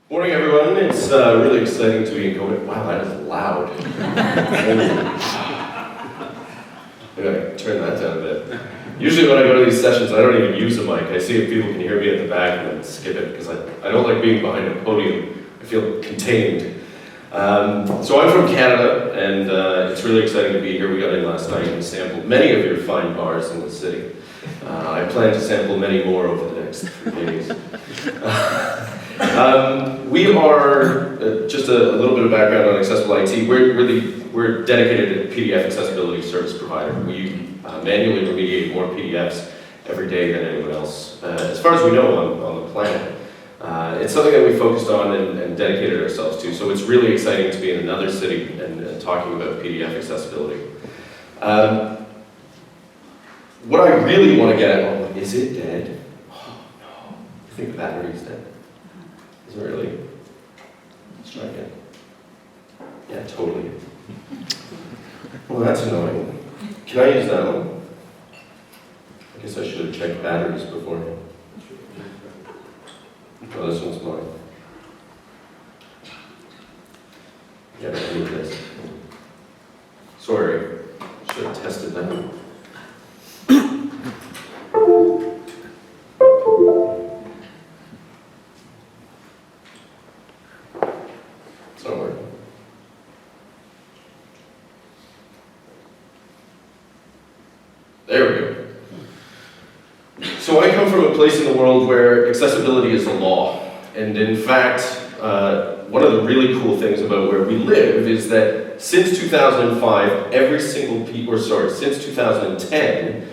Morning, everyone. It's really exciting to be in COVID. Wow, that is loud. Maybe I can turn that down a bit. Usually when I go to these sessions, I don't even use a mic. I see if people can hear me at the back and then skip it because I don't like being behind a podium. I feel contained. So I'm from Canada, and it's really exciting to be here. We got in last night and sampled many of your fine bars in the city. I plan to sample many more over the next 3 days. We are, just a little bit of background on Accessible IT, we're dedicated PDF accessibility service provider. We manually remediate more PDFs every day than anyone else, as far as we know on the planet. It's something that we focused on and dedicated ourselves to, so it's really exciting to be in another city and talking about PDF accessibility. What I really want to get at, is it dead? Oh no, I think the battery's dead. Is it really? Let's try again. Yeah, totally. Well, that's annoying. Can I use that one? I guess I should have checked batteries beforehand. Oh, this one's mine. Yeah, I need this. Sorry, should have tested that one. It's not working. There we go. So I come from a place in the world where accessibility is a law. And in fact, one of the really cool things about where we live is that since 2005, since 2010,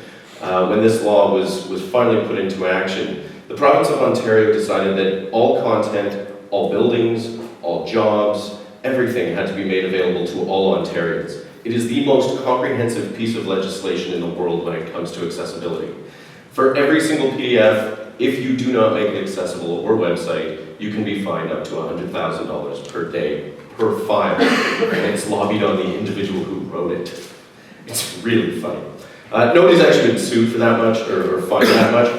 when this law was finally put into action, the province of Ontario decided that all content, all buildings, all jobs, everything had to be made available to all Ontarians. It is the most comprehensive piece of legislation in the world when it comes to accessibility. For every single PDF, if you do not make it accessible or website, you can be fined up to $100,000 per day, per file. And it's lobbied on the individual who wrote it. It's really funny. Nobody's actually been sued for that much or fined that much,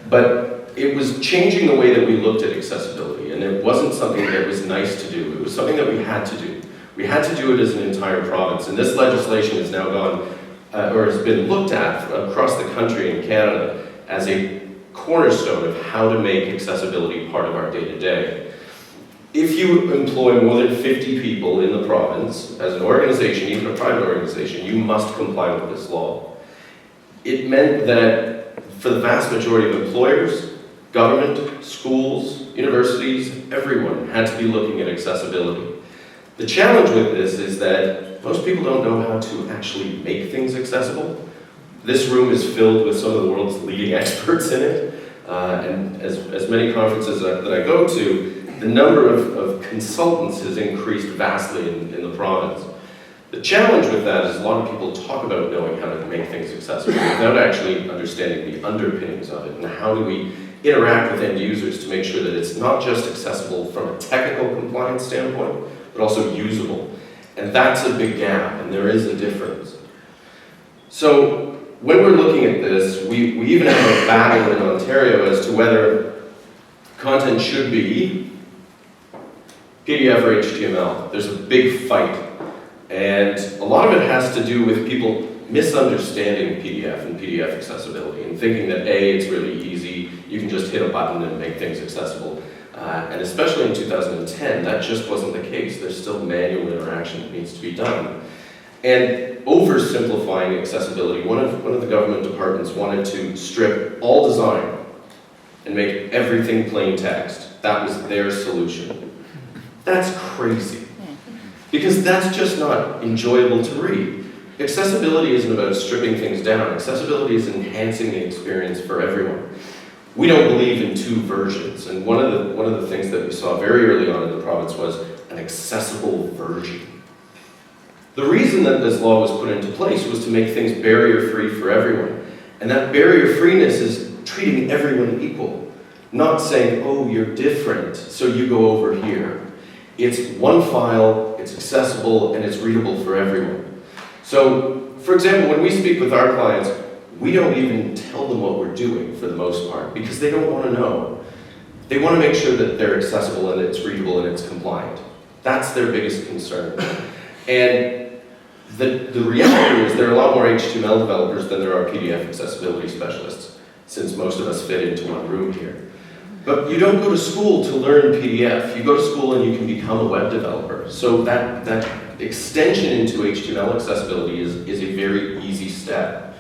but it was changing the way that we looked at accessibility, and it wasn't something that was nice to do. It was something that we had to do. We had to do it as an entire province, and this legislation has now gone, or has been looked at across the country in Canada as a cornerstone of how to make accessibility part of our day-to-day. If you employ more than 50 people in the province, as an organization, even a private organization, you must comply with this law. It meant that for the vast majority of employers, government, schools, universities, everyone had to be looking at accessibility. The challenge with this is that most people don't know how to actually make things accessible. This room is filled with some of the world's leading experts in it, and as many conferences that I go to, the number of consultants has increased vastly in the province. The challenge with that is a lot of people talk about knowing how to make things accessible without actually understanding the underpinnings of it, and how do we interact with end users to make sure that it's not just accessible from a technical compliance standpoint, but also usable. And that's a big gap, and there is a difference. So when we're looking at this, we even have a battle in Ontario as to whether content should be PDF or HTML. There's a big fight. And a lot of it has to do with people misunderstanding PDF and PDF accessibility and thinking that A, it's really easy, you can just hit a button and make things accessible. And especially in 2010, that just wasn't the case. There's still manual interaction that needs to be done. And oversimplifying accessibility, one of the government departments wanted to strip all design and make everything plain text. That was their solution. That's crazy. Because that's just not enjoyable to read. Accessibility isn't about stripping things down. Accessibility is enhancing the experience for everyone. We don't believe in two versions, and one of the things that we saw very early on in the province was an accessible version. The reason that this law was put into place was to make things barrier-free for everyone. And that barrier-freeness is treating everyone equal, not saying, oh, you're different, so you go over here. It's one file, it's accessible, and it's readable for everyone. So, for example, when we speak with our clients, we don't even tell them what we're doing for the most part, because they don't want to know. They want to make sure that they're accessible and it's readable and it's compliant. That's their biggest concern. And the reality is there are a lot more HTML developers than there are PDF accessibility specialists, since most of us fit into one room here. But you don't go to school to learn PDF. You go to school and you can become a web developer. So that extension into HTML accessibility is a very easy step.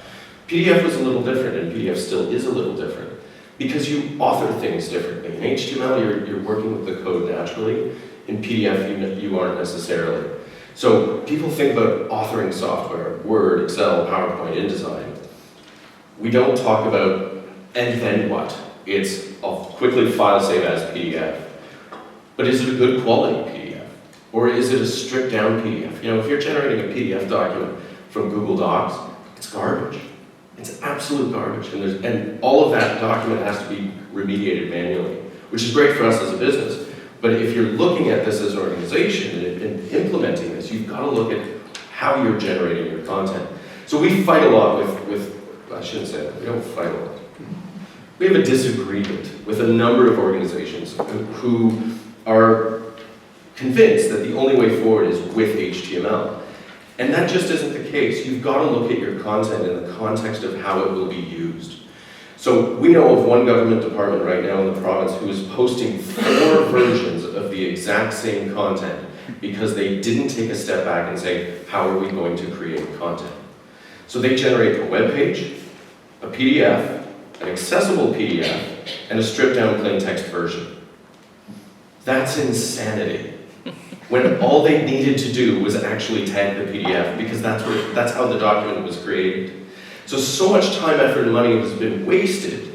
PDF was a little different, and PDF still is a little different, because you author things differently. In HTML, you're working with the code naturally. In PDF, you aren't necessarily. So people think about authoring software, Word, Excel, PowerPoint, InDesign. We don't talk about, and then what? It's, I'll quickly file save as PDF. But is it a good quality PDF? Or is it a stripped down PDF? You know, if you're generating a PDF document from Google Docs, it's garbage. It's absolute garbage. And all of that document has to be remediated manually, which is great for us as a business. But if you're looking at this as an organization and implementing this, you've got to look at how you're generating your content. So we fight a lot with I shouldn't say that, we don't fight a lot. We have a disagreement with a number of organizations who are convinced that the only way forward is with HTML. And that just isn't the case. You've got to look at your content in the context of how it will be used. So we know of one government department right now in the province who is posting 4 versions of the exact same content because they didn't take a step back and say, how are we going to create content? So they generate a web page, a PDF, an accessible PDF, and a stripped down plain text version. That's insanity. When all they needed to do was actually tag the PDF, because that's how the document was created. So much time, effort, and money has been wasted,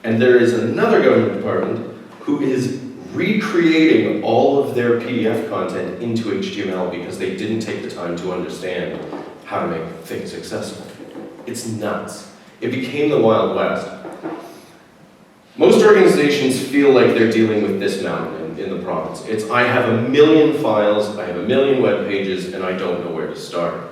and there is another government department who is recreating all of their PDF content into HTML because they didn't take the time to understand how to make things accessible. It's nuts. It became the Wild West. Most organizations feel like they're dealing with this mountain in the province. It's, I have 1 million files, I have 1 million web pages, and I don't know where to start.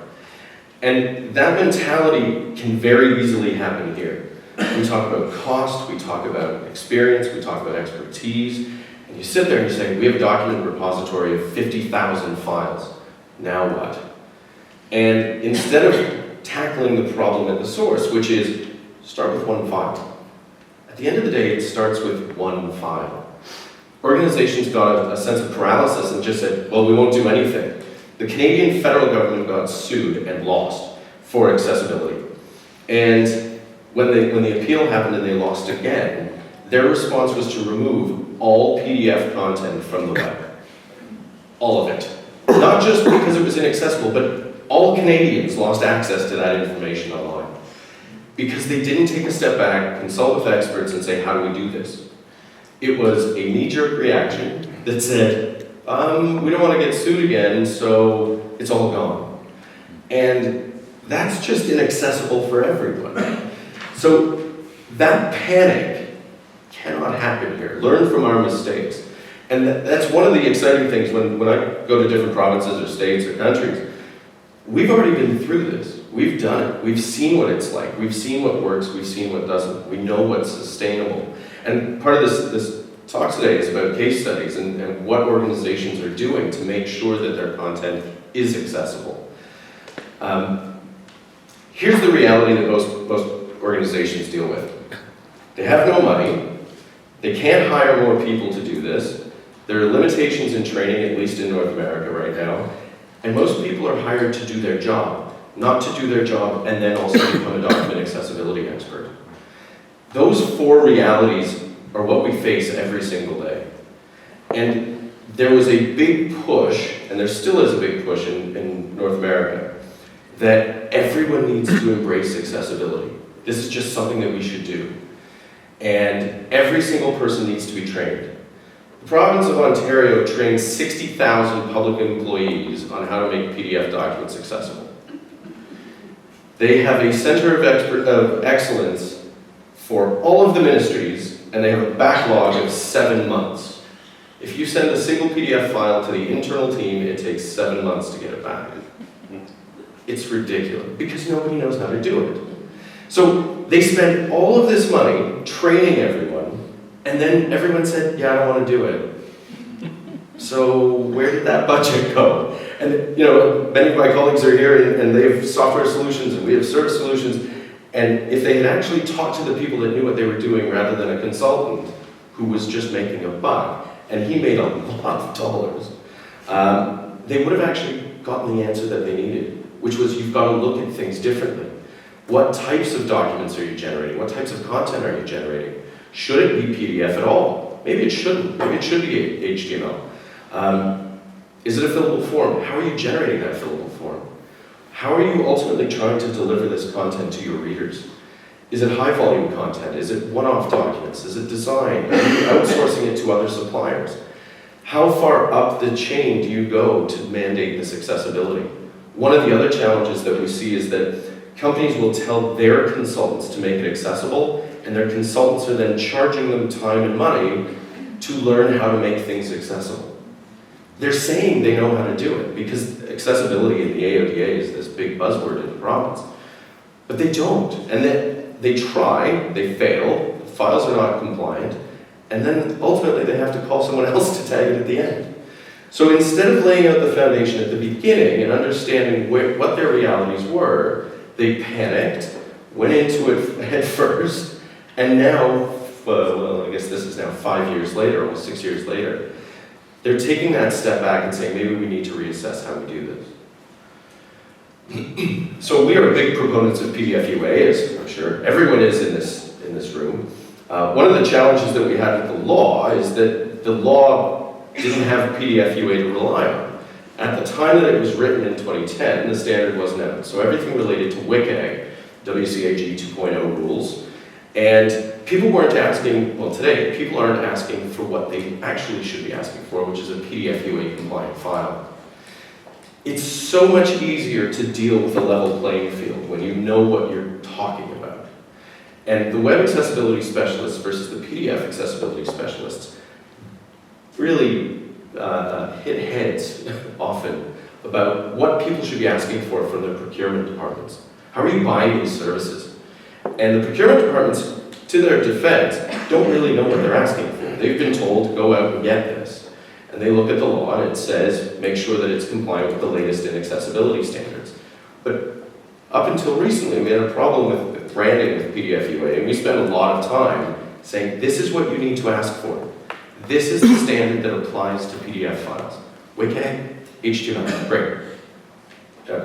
And that mentality can very easily happen here. We talk about cost, we talk about experience, we talk about expertise, and you sit there and you say, we have a document repository of 50,000 files. Now what? And instead of tackling the problem at the source, which is start with one file. At the end of the day, it starts with one file. Organizations got a sense of paralysis and just said, well, we won't do anything. The Canadian federal government got sued and lost for accessibility. And when the appeal happened and they lost again, their response was to remove all PDF content from the web. All of it. Not just because it was inaccessible, but all Canadians lost access to that information online. Because they didn't take a step back, consult with experts, and say, how do we do this? It was a knee-jerk reaction that said, we don't want to get sued again, so it's all gone. And that's just inaccessible for everyone. So that panic cannot happen here. Learn from our mistakes. And that's one of the exciting things when I go to different provinces or states or countries. We've already been through this. We've done it. We've seen what it's like. We've seen what works. We've seen what doesn't. We know what's sustainable. And part of this talk today is about case studies and what organizations are doing to make sure that their content is accessible. Here's the reality that most organizations deal with. They have no money. They can't hire more people to do this. There are limitations in training, at least in North America right now. And most people are hired to do their job, not to do their job and then also become a document accessibility expert. Those 4 realities are what we face every single day. And there was a big push, and there still is a big push in North America, that everyone needs to embrace accessibility. This is just something that we should do. And every single person needs to be trained. The province of Ontario trains 60,000 public employees on how to make PDF documents accessible. They have a center of excellence for all of the ministries, and they have a backlog of 7 months. If you send a single PDF file to the internal team, it takes 7 months to get it back. It's ridiculous, because nobody knows how to do it. So they spend all of this money training everyone, And then everyone said, yeah, I don't want to do it. So where did that budget go? And many of my colleagues are here and they have software solutions and we have service solutions. And if they had actually talked to the people that knew what they were doing rather than a consultant who was just making a buck, and he made a lot of dollars, they would have actually gotten the answer that they needed, which was you've got to look at things differently. What types of documents are you generating? What types of content are you generating? Should it be PDF at all? Maybe it shouldn't. Maybe it should be HTML. Is it a fillable form? How are you generating that fillable form? How are you ultimately trying to deliver this content to your readers? Is it high volume content? Is it one-off documents? Is it design? Are you outsourcing it to other suppliers? How far up the chain do you go to mandate this accessibility? One of the other challenges that we see is that companies will tell their consultants to make it accessible, and their consultants are then charging them time and money to learn how to make things accessible. They're saying they know how to do it because accessibility in the AODA is this big buzzword in the province. But they don't. And then they try, they fail, the files are not compliant, and then ultimately they have to call someone else to tag it at the end. So instead of laying out the foundation at the beginning and understanding what their realities were, they panicked, went into it head first, and now, well, I guess this is now 5 years later, almost 6 years later, they're taking that step back and saying, maybe we need to reassess how we do this. So we are big proponents of PDF UA, as I'm sure everyone is in this room. One of the challenges that we had with the law is that the law didn't have PDF UA to rely on. At the time that it was written in 2010, the standard wasn't out. So everything related to WCAG, WCAG 2.0 rules, and people weren't asking, well today, people aren't asking for what they actually should be asking for, which is a PDF UA compliant file. It's so much easier to deal with a level playing field when you know what you're talking about. And the web accessibility specialists versus the PDF accessibility specialists really hit heads often about what people should be asking for from their procurement departments. How are you buying these services? And the procurement departments, to their defense, don't really know what they're asking for. They've been told, go out and get this. And they look at the law and it says, make sure that it's compliant with the latest in accessibility standards. But up until recently, we had a problem with branding with PDF UA, and we spent a lot of time saying, this is what you need to ask for. This is the standard that applies to PDF files. WCAG, HTML, great.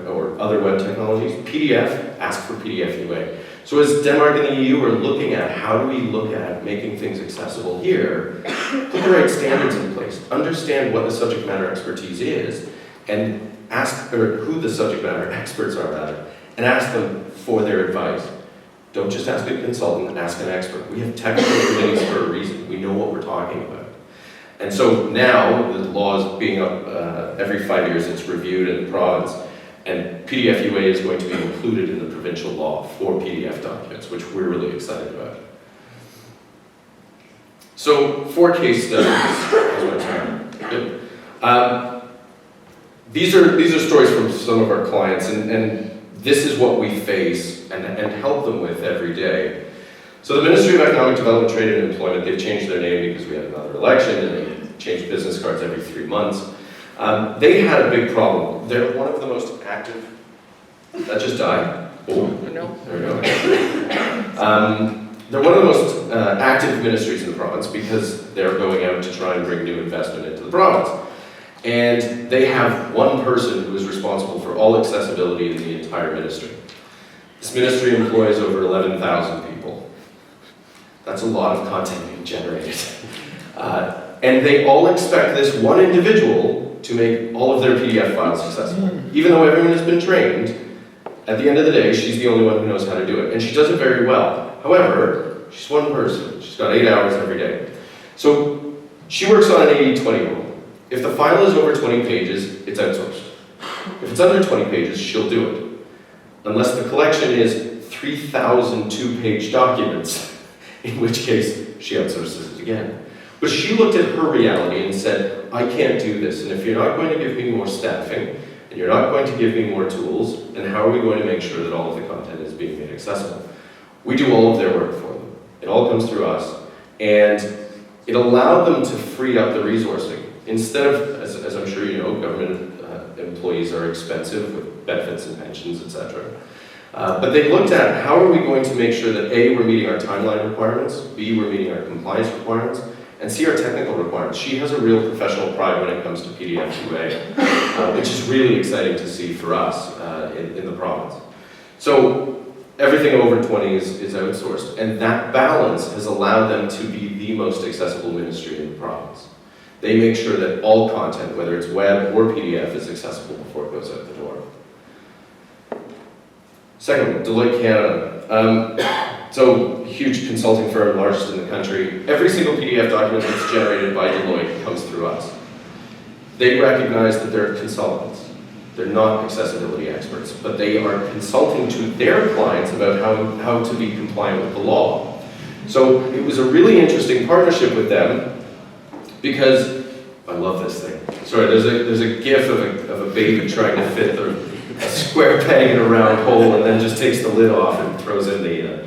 Or other web technologies, PDF, ask for PDF UA. So as Denmark and the EU are looking at how do we look at making things accessible here, put the right standards in place, understand what the subject matter expertise is, and ask who the subject matter experts are about it, and ask them for their advice. Don't just ask a consultant, ask an expert. We have technical committees for a reason. We know what we're talking about. And so now the law is being every 5 years it's reviewed in the province, and PDF UA is going to be included in the provincial law for PDF documents, which we're really excited about. So 4 case studies. Good. These are stories from some of our clients, and this is what we face and help them with every day. So the Ministry of Economic Development, Trade and Employment, they've changed their name because we had another election and they change business cards every 3 months. They had a big problem. They're one of the most active, that just died? Oh, no. There we go. They're one of the most active ministries in the province because they're going out to try and bring new investment into the province. And they have one person who is responsible for all accessibility in the entire ministry. This ministry employs over 11,000 people. That's a lot of content being generated. And they all expect this one individual to make all of their PDF files accessible. Even though everyone has been trained, at the end of the day, she's the only one who knows how to do it. And she does it very well. However, she's one person. She's got 8 hours every day. So she works on an 80-20 rule. If the file is over 20 pages, it's outsourced. If it's under 20 pages, she'll do it. Unless the collection is 3,000 two-page documents, in which case she outsources it again. But she looked at her reality and said, I can't do this, and if you're not going to give me more staffing, and you're not going to give me more tools, then how are we going to make sure that all of the content is being made accessible? We do all of their work for them. It all comes through us. And it allowed them to free up the resourcing. Instead of, as I'm sure you know, government employees are expensive with benefits and pensions, etc. But they looked at how are we going to make sure that A, we're meeting our timeline requirements, B, we're meeting our compliance requirements, and C, our technical requirements. She has a real professional pride when it comes to PDF QA, which is really exciting to see for us in the province. So everything over 20 is outsourced, and that balance has allowed them to be the most accessible ministry in the province. They make sure that all content, whether it's web or PDF, is accessible before it goes out the door. Second, Deloitte Canada. So, huge consulting firm, largest in the country. Every single PDF document that's generated by Deloitte comes through us. They recognize that they're consultants. They're not accessibility experts, but they are consulting to their clients about how to be compliant with the law. So, it was a really interesting partnership with them, because I love this thing. Sorry, there's a gif of a baby trying to fit a square peg in a round hole and then just takes the lid off and throws in the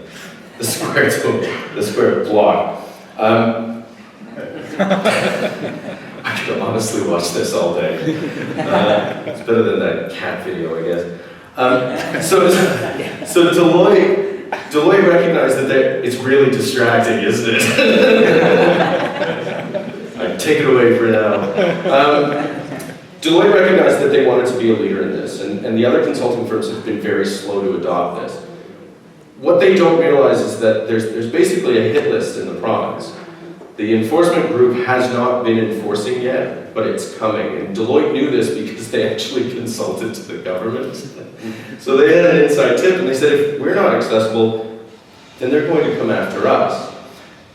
square block. I could honestly watch this all day. It's better than that cat video, I guess. So Deloitte recognized that it's really distracting, isn't it? Take it away for now. Deloitte recognized that they wanted to be a leader in this, and the other consulting firms have been very slow to adopt this. What they don't realize is that there's basically a hit list in the province. The enforcement group has not been enforcing yet, but it's coming. And Deloitte knew this because they actually consulted to the government. So they had an inside tip, and they said, if we're not accessible, then they're going to come after us.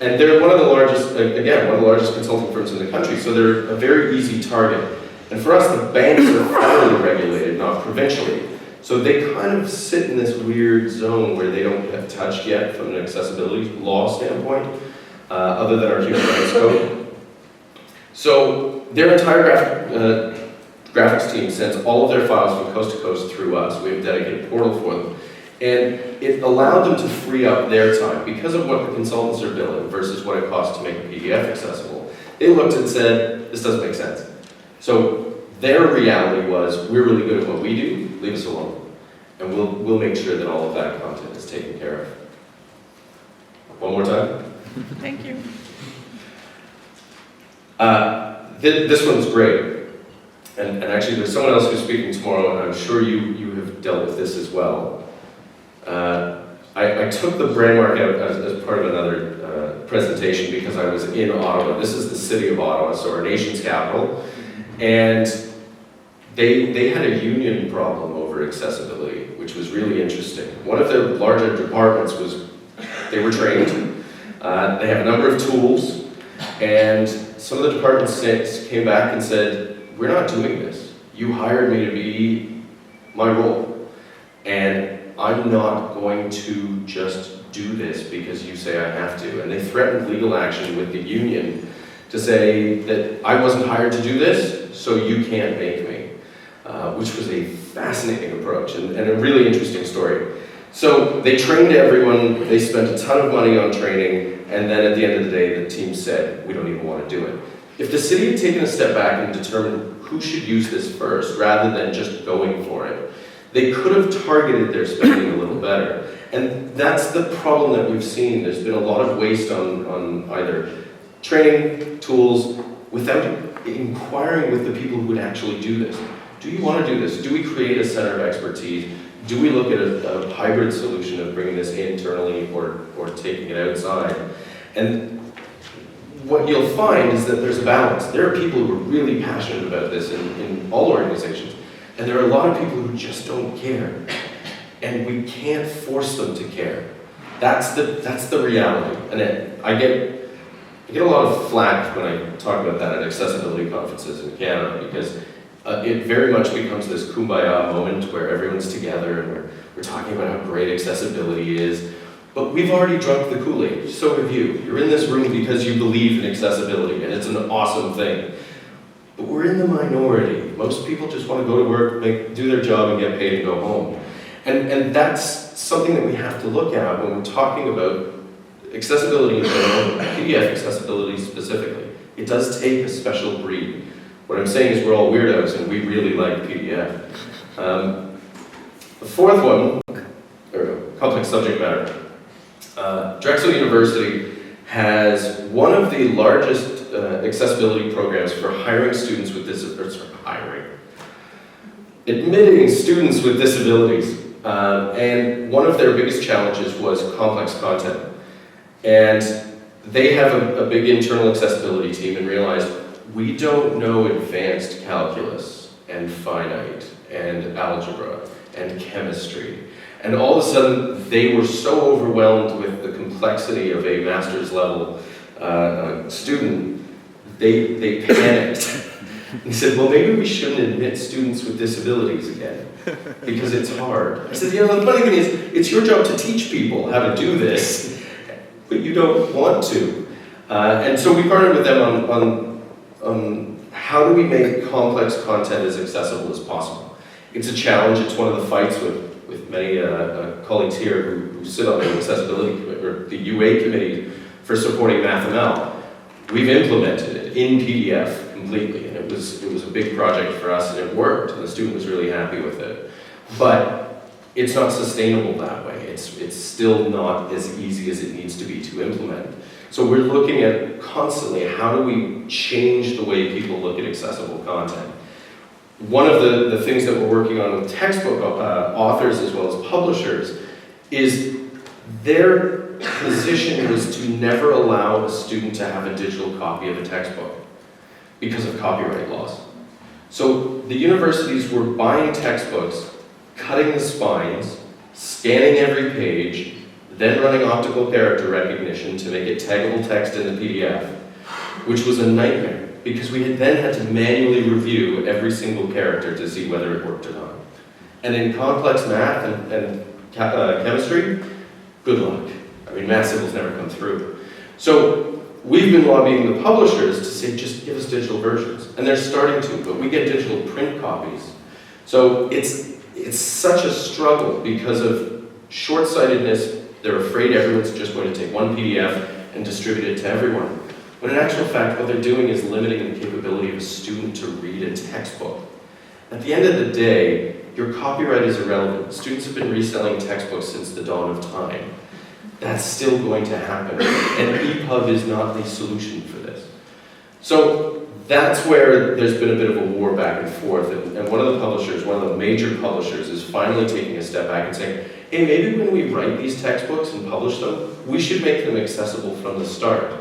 And they're one of the largest, again, one of the largest consulting firms in the country, so they're a very easy target. And for us, the banks are federally regulated, not provincially. So they kind of sit in this weird zone where they don't get touched yet from an accessibility law standpoint, other than our human rights code. So their entire graphics team sends all of their files from coast to coast through us. We have a dedicated portal for them. And it allowed them to free up their time because of what the consultants are billing versus what it costs to make a PDF accessible. They looked and said, this doesn't make sense. So their reality was, we're really good at what we do, leave us alone. And we'll make sure that all of that content is taken care of. One more time. Thank you. This one's great. And actually there's someone else who's speaking tomorrow, and I'm sure you have dealt with this as well. I took the brand mark out as part of another presentation because I was in Ottawa. This is the city of Ottawa, so our nation's capital. And they had a union problem over accessibility, which was really interesting. One of their larger departments was, they were trained. They have a number of tools, and some of the departments came back and said, we're not doing this. You hired me to be my role. And I'm not going to just do this because you say I have to. And they threatened legal action with the union to say that I wasn't hired to do this, so you can't make me, which was a fascinating approach and a really interesting story. So they trained everyone, they spent a ton of money on training, and then at the end of the day, the team said, we don't even want to do it. If the city had taken a step back and determined who should use this first, rather than just going for it, they could have targeted their spending a little better. And that's the problem that we've seen. There's been a lot of waste on either training, tools, without inquiring with the people who would actually do this. Do you want to do this? Do we create a center of expertise? Do we look at a hybrid solution of bringing this internally or taking it outside? And what you'll find is that there's a balance. There are people who are really passionate about this in all organizations. And there are a lot of people who just don't care. And we can't force them to care. That's the reality. And I get a lot of flack when I talk about that at accessibility conferences in Canada, because it very much becomes this kumbaya moment where everyone's together and we're talking about how great accessibility is. But we've already drunk the Kool-Aid, so have you. You're in this room because you believe in accessibility, and it's an awesome thing. But we're in the minority. Most people just want to go to work, do their job, and get paid and go home. And that's something that we have to look at when we're talking about accessibility in general, PDF accessibility specifically, it does take a special breed. What I'm saying is we're all weirdos and we really like PDF. The fourth one, complex subject matter. Drexel University has one of the largest accessibility programs for hiring students with admitting students with disabilities. And one of their biggest challenges was complex content. And they have a big internal accessibility team and realized we don't know advanced calculus and finite and algebra and chemistry. And all of a sudden, they were so overwhelmed with the complexity of a master's level student, they panicked. He said, well, maybe we shouldn't admit students with disabilities again, because it's hard. I said, the funny thing is, it's your job to teach people how to do this, but you don't want to. And so we partnered with them on how do we make complex content as accessible as possible. It's a challenge. It's one of the fights with many colleagues here who sit on the accessibility committee, or the UA committee for supporting MathML. We've implemented it in PDF completely, and it was a big project for us, and it worked, and the student was really happy with it. But it's not sustainable that way. It's still not as easy as it needs to be to implement. So we're looking at constantly how do we change the way people look at accessible content. One of the things that we're working on with textbook authors as well as publishers is their position was to never allow a student to have a digital copy of a textbook because of copyright laws. So the universities were buying textbooks, cutting the spines, scanning every page, then running optical character recognition to make it taggable text in the PDF, which was a nightmare because we then had to manually review every single character to see whether it worked or not. And in complex math and chemistry, good luck. I mean, math symbols never come through. So we've been lobbying the publishers to say, just give us digital versions. And they're starting to, but we get digital print copies. So it's such a struggle because of short-sightedness. They're afraid everyone's just going to take one PDF and distribute it to everyone. When in actual fact, what they're doing is limiting the capability of a student to read a textbook. At the end of the day, your copyright is irrelevant. Students have been reselling textbooks since the dawn of time. That's still going to happen, and EPUB is not the solution for this. So that's where there's been a bit of a war back and forth, and one of the publishers, one of the major publishers, is finally taking a step back and saying, hey, maybe when we write these textbooks and publish them, we should make them accessible from the start.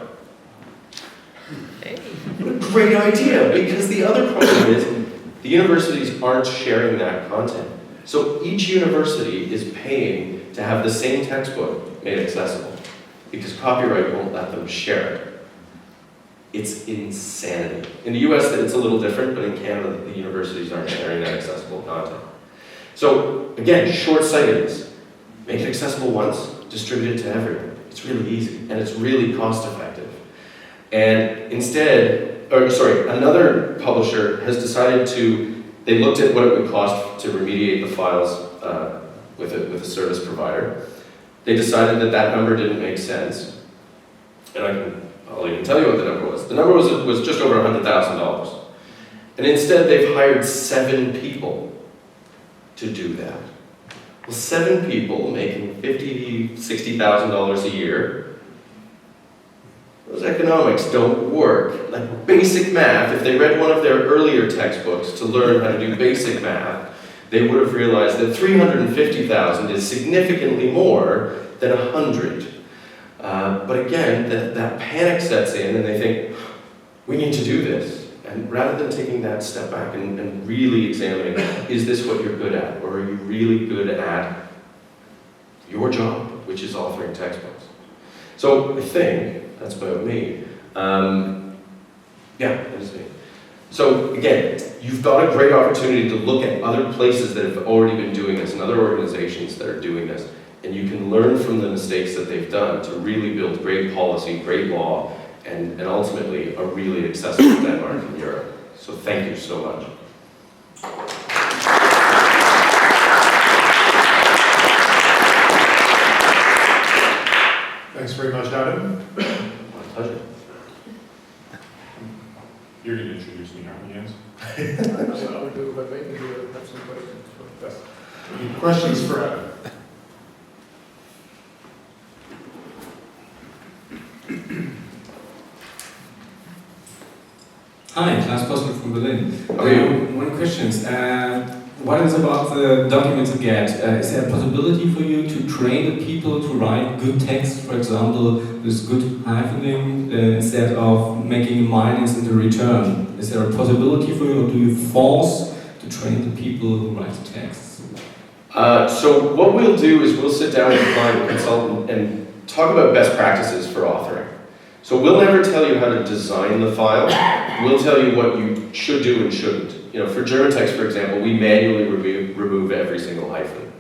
What a great idea, because the other problem is the universities aren't sharing that content. So each university is paying to have the same textbook made accessible because copyright won't let them share it. It's insanity. In the US, it's a little different, but in Canada, the universities aren't sharing that accessible content. So again, short-sightedness. Make it accessible once, distribute it to everyone. It's really easy, and it's really cost-effective. And another publisher has decided they looked at what it would cost to remediate the files with a service provider. They decided that number didn't make sense. And I'll even tell you what the number was. The number was just over $100,000. And instead they've hired 7 people to do that. Well, 7 people making $50,000, $60,000 a year, those economics don't work. Like basic math, if they read one of their earlier textbooks to learn how to do basic math, they would have realized that $350,000 is significantly more than $100,000. But again, that panic sets in and they think, we need to do this. And rather than taking that step back and really examining, is this what you're good at? Or are you really good at your job, which is authoring textbooks? So I think that's about me. Yeah, that is me. So again, you've got a great opportunity to look at other places that have already been doing this and other organizations that are doing this. And you can learn from the mistakes that they've done to really build great policy, great law, and ultimately a really accessible Denmark in Europe. So thank you so much. Thanks very much, Adam. My pleasure. You're going to introduce me now, Jens. I would do, but maybe you have some questions. Any questions for Adam? Hi, Klaus Postel from Berlin. How are you? One question is, what is about the documents you get? Is there a possibility for you to train the people to write good text, for example, with good hyphening, instead of making minus in the return? Is there a possibility for you, or do you force to train the people who write the texts? So what we'll do is we'll sit down with the client and consultant and talk about best practices for authoring. So we'll never tell you how to design the file. We'll tell you what you should do and shouldn't. You know, for German text, for example, we manually remove every single hyphen,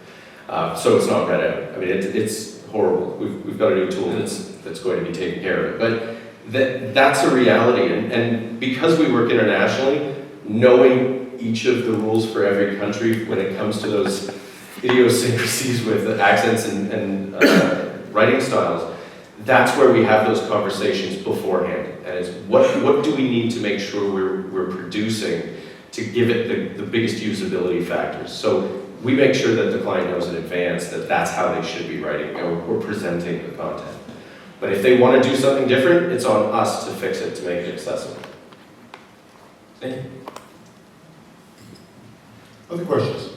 so it's not read out. I mean, it's horrible. We've got a new tool that's going to be taking care of it. But that's a reality, and because we work internationally, knowing each of the rules for every country when it comes to those idiosyncrasies with accents and writing styles, that's where we have those conversations beforehand. And it's what do we need to make sure we're producing to give it the biggest usability factors. So we make sure that the client knows in advance that that's how they should be writing or presenting the content. But if they want to do something different, it's on us to fix it, to make it accessible. Thank you. Other questions?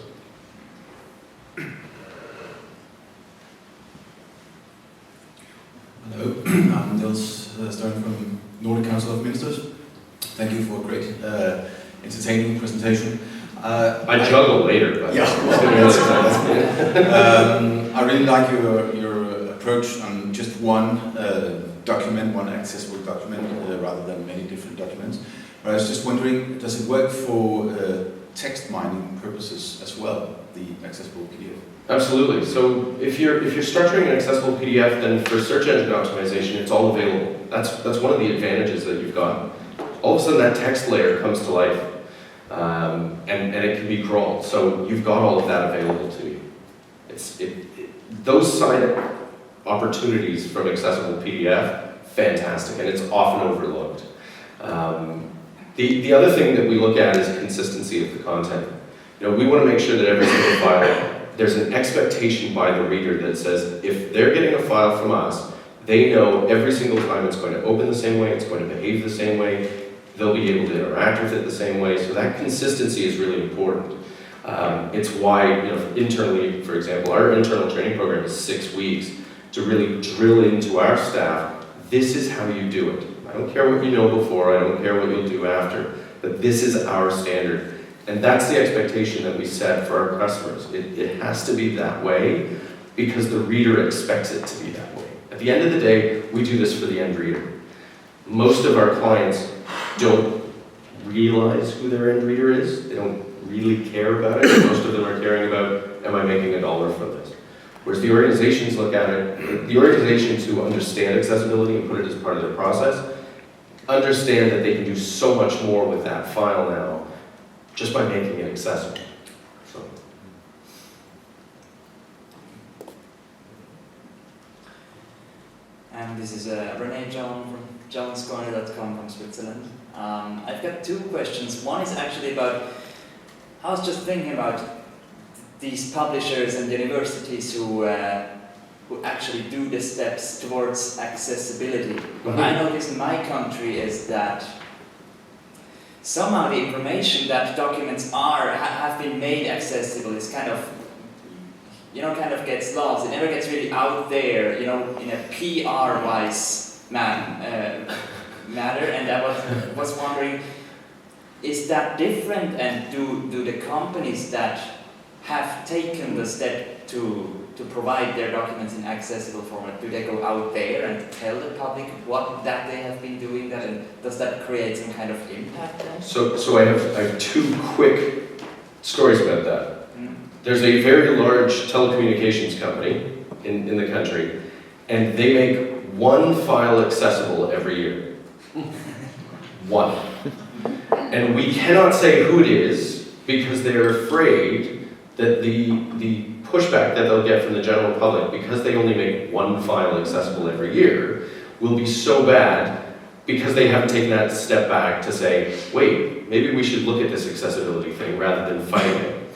Hello, I'm Niels Stern from Nordic Council of Ministers. Thank you for a great, entertaining presentation. I juggle later, but yeah, well, I really like your approach on just one document, one accessible document, rather than many different documents. But I was just wondering, does it work for text mining purposes as well, the accessible PDF? absolutely. So if you're structuring an accessible PDF, then for search engine optimization, it's all available. That's one of the advantages that you've got. All of a sudden, that text layer comes to life, and it can be crawled. So you've got all of that available to you. Those side opportunities from accessible PDF, fantastic, and it's often overlooked. The other thing that we look at is consistency of the content. You know, we want to make sure that every single file, there's an expectation by the reader that says if they're getting a file from us, they know every single time it's going to open the same way, it's going to behave the same way, they'll be able to interact with it the same way. So that consistency is really important. It's why, you know, internally, for example, our internal training program is 6 weeks to really drill into our staff. This is how you do it. I don't care what you know before, I don't care what you'll do after, but this is our standard. And that's the expectation that we set for our customers. It has to be that way because the reader expects it to be that way. At the end of the day, we do this for the end reader. Most of our clients don't realize who their end reader is. They don't really care about it. Most of them are caring about, am I making $1 from this? Whereas the organizations look at it, the organizations who understand accessibility and put it as part of their process, understand that they can do so much more with that file now just by making it accessible. So. This is René John from johnscorner.com from Switzerland. I've got 2 questions. One is actually about, I was just thinking about these publishers and universities who actually do the steps towards accessibility. What I noticed in my country is that somehow the information that documents have been made accessible is kind of gets lost. It never gets really out there, in a PR-wise matter. And I was wondering, is that different? And do the companies that have taken the step to provide their documents in accessible format, do they go out there and tell the public that they have been doing that, and does that create some kind of impact then? So I have 2 quick stories about that. There's a very large telecommunications company in the country, and they make 1 file accessible every year. 1. And we cannot say who it is because they're afraid that the pushback that they'll get from the general public, because they only make one file accessible every year, will be so bad because they haven't taken that step back to say, wait, maybe we should look at this accessibility thing rather than fighting it.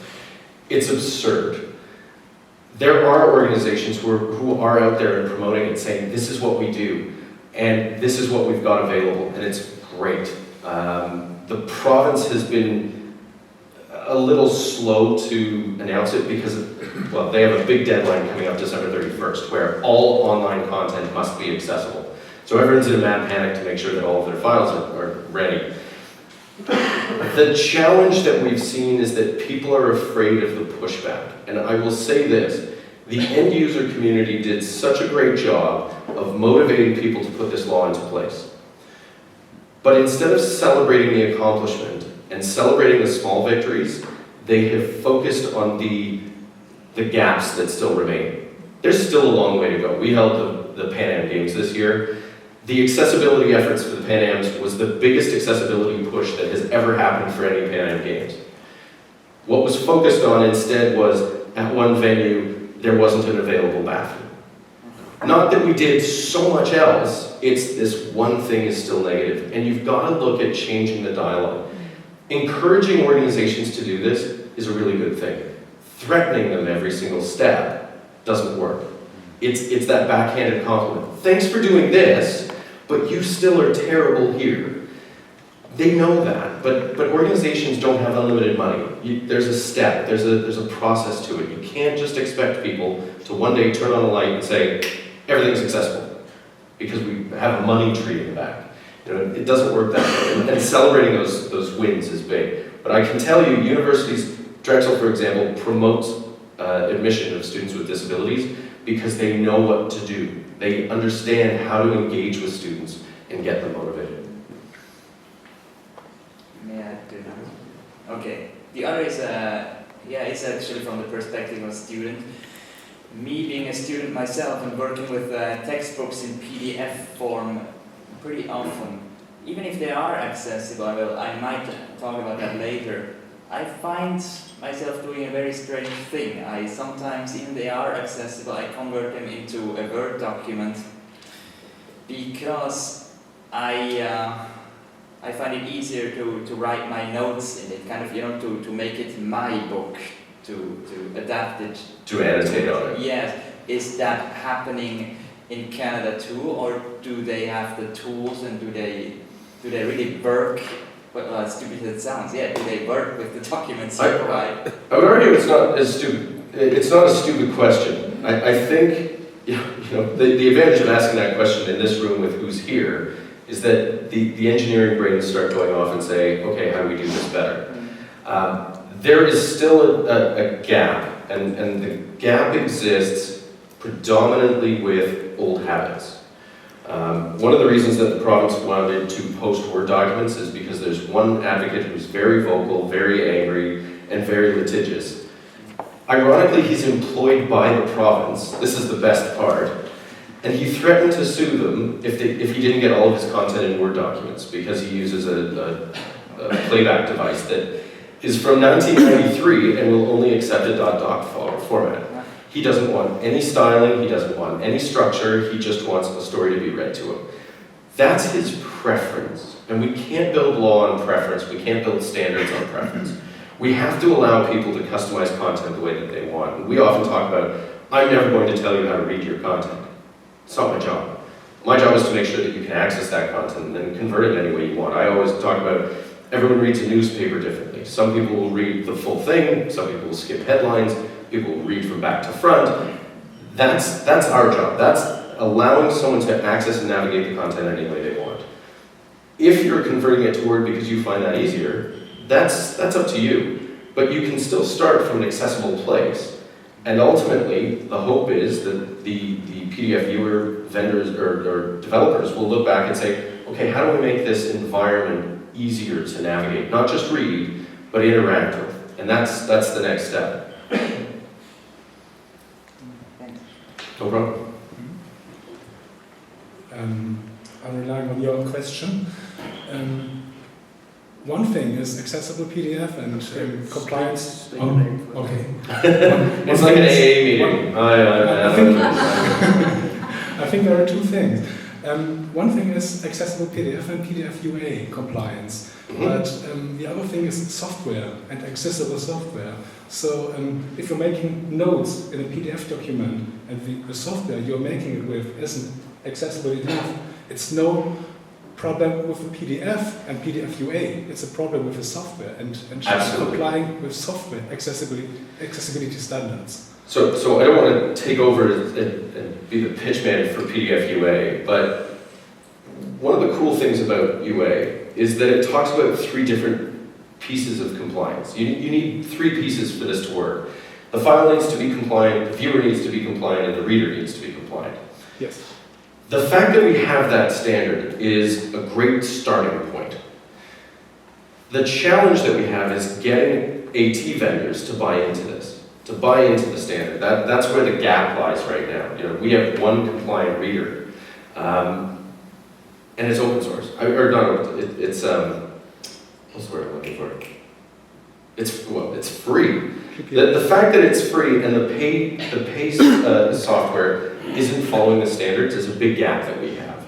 It's absurd. There are organizations who are out there and promoting it, saying this is what we do, and this is what we've got available, and it's great. The province has been a little slow to announce it because, well, they have a big deadline coming up December 31st, where all online content must be accessible. So everyone's in a mad panic to make sure that all of their files are ready. The challenge that we've seen is that people are afraid of the pushback. And I will say this, the end user community did such a great job of motivating people to put this law into place. But instead of celebrating the accomplishment and celebrating the small victories, they have focused on the gaps that still remain. There's still a long way to go. We held the Pan Am Games this year. The accessibility efforts for the Pan Ams was the biggest accessibility push that has ever happened for any Pan Am Games. What was focused on instead was, at one venue, there wasn't an available bathroom. Not that we did so much else, it's this one thing is still negative, and you've got to look at changing the dialogue. Encouraging organizations to do this is a really good thing. Threatening them every single step doesn't work. It's that backhanded compliment. Thanks for doing this, but you still are terrible here. They know that, but organizations don't have unlimited money. There's a step, there's a process to it. You can't just expect people to one day turn on a light and say, everything's accessible, because we have a money tree in the back. You know, it doesn't work that way, and celebrating those wins is big. But I can tell you, universities, Drexel, for example, promotes admission of students with disabilities because they know what to do. They understand how to engage with students and get them motivated. May I do that? Okay. The other is, it's actually from the perspective of a student. Me being a student myself and working with textbooks in PDF form pretty often, even if they are accessible, well, I might talk about that later, I find myself doing a very strange thing. I sometimes, even they are accessible, I convert them into a Word document because I find it easier to write my notes in it, kind of, to make it my book, to adapt it. To annotate on it. Yes. Is that happening in Canada too, or do they have the tools and do they really work? Well, stupid as it sounds, do they work with the documents you provide? I would argue it's not as stupid. It's not a stupid question. I think the advantage of asking that question in this room with who's here is that the engineering brains start going off and say, okay, how do we do this better? There is still a gap, and the gap exists predominantly with old habits. One of the reasons that the province wanted to post Word documents is because there's one advocate who's very vocal, very angry, and very litigious. Ironically, he's employed by the province. This is the best part. And he threatened to sue them if he didn't get all of his content in Word documents because he uses a playback device that is from 1993 and will only accept a .doc format. He doesn't want any styling, he doesn't want any structure, he just wants a story to be read to him. That's his preference, and we can't build law on preference, we can't build standards on preference. We have to allow people to customize content the way that they want. And we often talk about, I'm never going to tell you how to read your content. It's not my job. My job is to make sure that you can access that content and then convert it any way you want. I always talk about, everyone reads a newspaper differently. Some people will read the full thing, some people will skip headlines, people will read from back to front. That's our job. That's allowing someone to access and navigate the content any way they want. If you're converting it to Word because you find that easier, that's up to you. But you can still start from an accessible place. And ultimately, the hope is that the PDF viewer vendors or developers will look back and say, okay, how do we make this environment easier to navigate? Not just read, but interact with. And that's the next step. No problem. I'm relying on your question. one thing is accessible PDF and compliance. State your name for Okay. It's like an AA meeting. I think there are two things. One thing is accessible PDF and PDF UA compliance, but the other thing is software and accessible software. So if you're making notes in a PDF document and the software you're making it with isn't accessible enough, it's no problem with the PDF and PDF UA. It's a problem with the software and just Absolutely. complying with software accessibility standards. So I don't want to take over and be the pitch man for PDF UA, but one of the cool things about UA is that it talks about 3 different pieces of compliance. You need 3 pieces for this to work. The file needs to be compliant, the viewer needs to be compliant, and the reader needs to be compliant. Yes. The fact that we have that standard is a great starting point. The challenge that we have is getting AT vendors to buy into this, to buy into the standard. That's where the gap lies right now. You know, we have one compliant reader, and it's open source. Or not open, it's what's the word I'm looking for? It's free. The fact that it's free and the paid software isn't following the standards is a big gap that we have.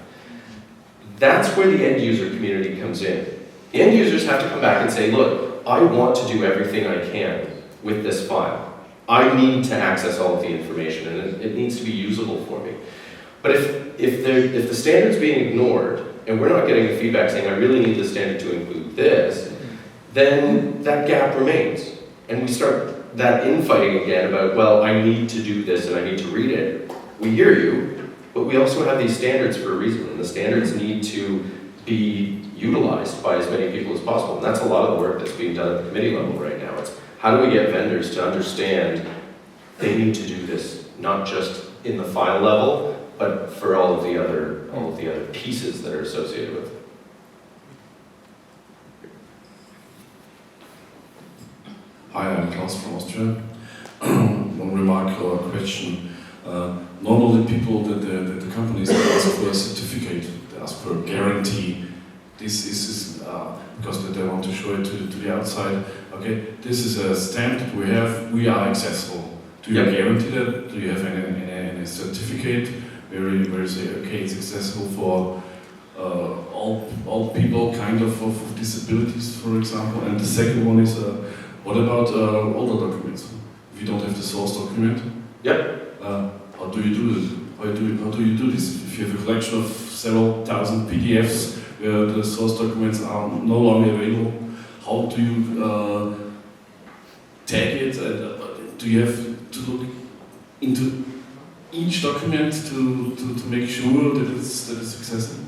That's where the end user community comes in. The end users have to come back and say, look, I want to do everything I can with this file. I need to access all of the information and it needs to be usable for me. But if the standard's being ignored and we're not getting the feedback saying I really need the standard to include this, then that gap remains. And we start that infighting again about, well, I need to do this and I need to read it. We hear you, but we also have these standards for a reason, and the standards need to be utilized by as many people as possible. And that's a lot of the work that's being done at the committee level right now. It's how do we get vendors to understand they need to do this, not just in the file level, but for all of the other pieces that are associated with it. Hi, I'm Klaus from Austria. One remark or question. Normally people, the companies ask for a certificate, they ask for a guarantee. This is because they want to show it to the outside. Okay, this is a stamp that we are accessible. Do you guarantee that? Do you have any certificate where you say, okay, it's accessible for all people kind of disabilities, for example? And the second one is, what about older documents? If you don't have the source document? How do you do it? How do you do this? If you have a collection of several thousand PDFs where the source documents are no longer available, how do you tag it? Do you have to look into each document to make sure that it's accessible?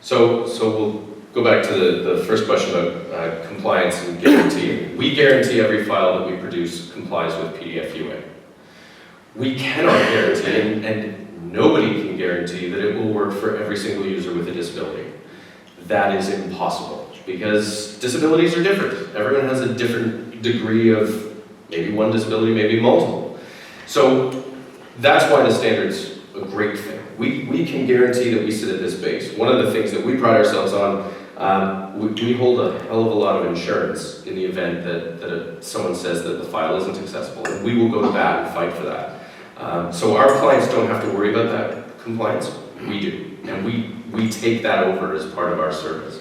So we'll go back to the first question about compliance and guarantee. We guarantee every file that we produce complies with PDF UA. We cannot guarantee, and nobody can guarantee, that it will work for every single user with a disability. That is impossible, because disabilities are different. Everyone has a different degree of maybe one disability, maybe multiple. So that's why the standard's a great thing. We can guarantee that we sit at this base. One of the things that we pride ourselves on, we hold a hell of a lot of insurance in the event that someone says that the file isn't accessible, and we will go to bat and fight for that. So our clients don't have to worry about that compliance. We do, and we take that over as part of our service.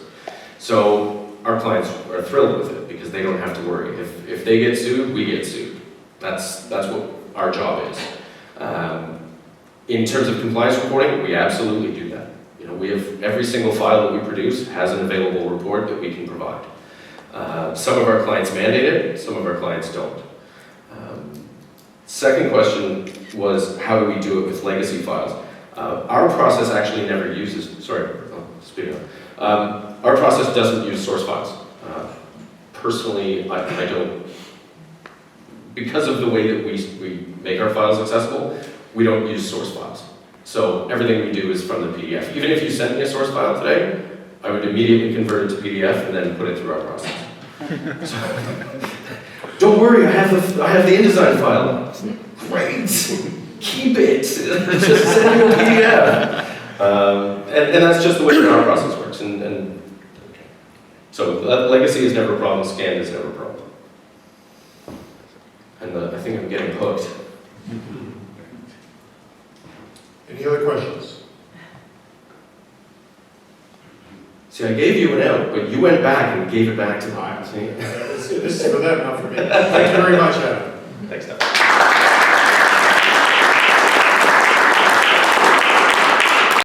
So our clients are thrilled with it because they don't have to worry. If they get sued, we get sued. That's what our job is. In terms of compliance reporting, we absolutely do that. You know, we have every single file that we produce has an available report that we can provide. Some of our clients mandate it, some of our clients don't. Second question was, how do we do it with legacy files? Our process actually never uses, speaking of, our process doesn't use source files. Personally, I don't, because of the way that we make our files accessible, we don't use source files. So everything we do is from the PDF. Even if you sent me a source file today, I would immediately convert it to PDF and then put it through our process. So, don't worry, I have the InDesign file. Great, keep it. Just send me a PDF. And that's just the way that our process works. And so So legacy is never a problem, scanned is never a problem. And I think I'm getting hooked. Any other questions? See, I gave you an out, but you went back and gave it back to me. See? This is for them, not for me. Thank you very much, Adam. Thanks, Adam.